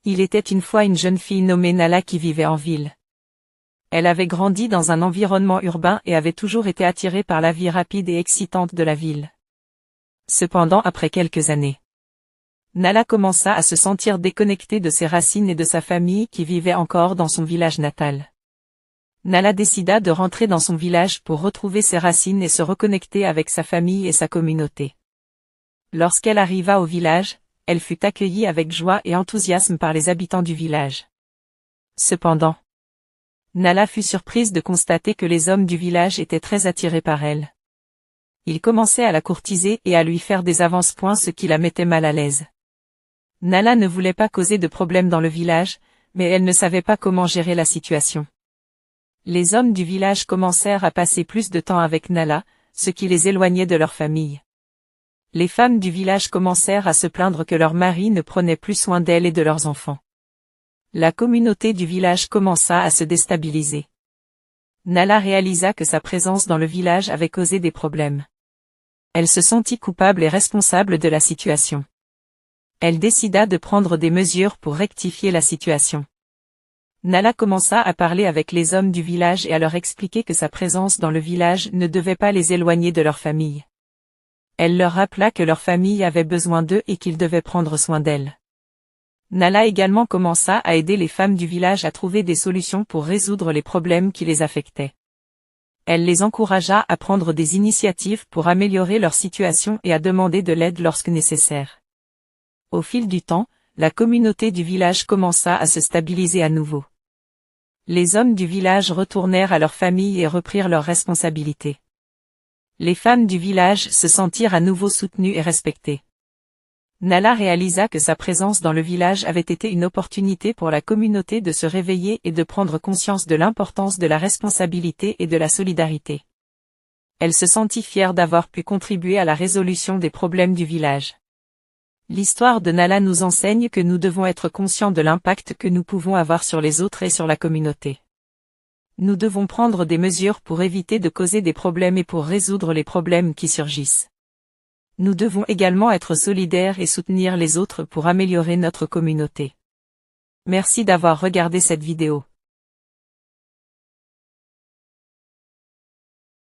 Il était une fois une jeune fille nommée Nala qui vivait en ville. Elle avait grandi dans un environnement urbain et avait toujours été attirée par la vie rapide et excitante de la ville. Cependant, après quelques années, Nala commença à se sentir déconnectée de ses racines et de sa famille qui vivait encore dans son village natal. Nala décida de rentrer dans son village pour retrouver ses racines et se reconnecter avec sa famille et sa communauté. Lorsqu'elle arriva au village, elle fut accueillie avec joie et enthousiasme par les habitants du village. Cependant, Nala fut surprise de constater que les hommes du village étaient très attirés par elle. Ils commençaient à la courtiser et à lui faire des avances-points, ce qui la mettait mal à l'aise. Nala ne voulait pas causer de problème dans le village, mais elle ne savait pas comment gérer la situation. Les hommes du village commencèrent à passer plus de temps avec Nala, ce qui les éloignait de leur famille. Les femmes du village commencèrent à se plaindre que leurs maris ne prenaient plus soin d'elles et de leurs enfants. La communauté du village commença à se déstabiliser. Nala réalisa que sa présence dans le village avait causé des problèmes. Elle se sentit coupable et responsable de la situation. Elle décida de prendre des mesures pour rectifier la situation. Nala commença à parler avec les hommes du village et à leur expliquer que sa présence dans le village ne devait pas les éloigner de leur famille. Elle leur rappela que leur famille avait besoin d'eux et qu'ils devaient prendre soin d'elles. Nala également commença à aider les femmes du village à trouver des solutions pour résoudre les problèmes qui les affectaient. Elle les encouragea à prendre des initiatives pour améliorer leur situation et à demander de l'aide lorsque nécessaire. Au fil du temps, la communauté du village commença à se stabiliser à nouveau. Les hommes du village retournèrent à leur famille et reprirent leurs responsabilités. Les femmes du village se sentirent à nouveau soutenues et respectées. Nala réalisa que sa présence dans le village avait été une opportunité pour la communauté de se réveiller et de prendre conscience de l'importance de la responsabilité et de la solidarité. Elle se sentit fière d'avoir pu contribuer à la résolution des problèmes du village. L'histoire de Nala nous enseigne que nous devons être conscients de l'impact que nous pouvons avoir sur les autres et sur la communauté. Nous devons prendre des mesures pour éviter de causer des problèmes et pour résoudre les problèmes qui surgissent. Nous devons également être solidaires et soutenir les autres pour améliorer notre communauté. Merci d'avoir regardé cette vidéo.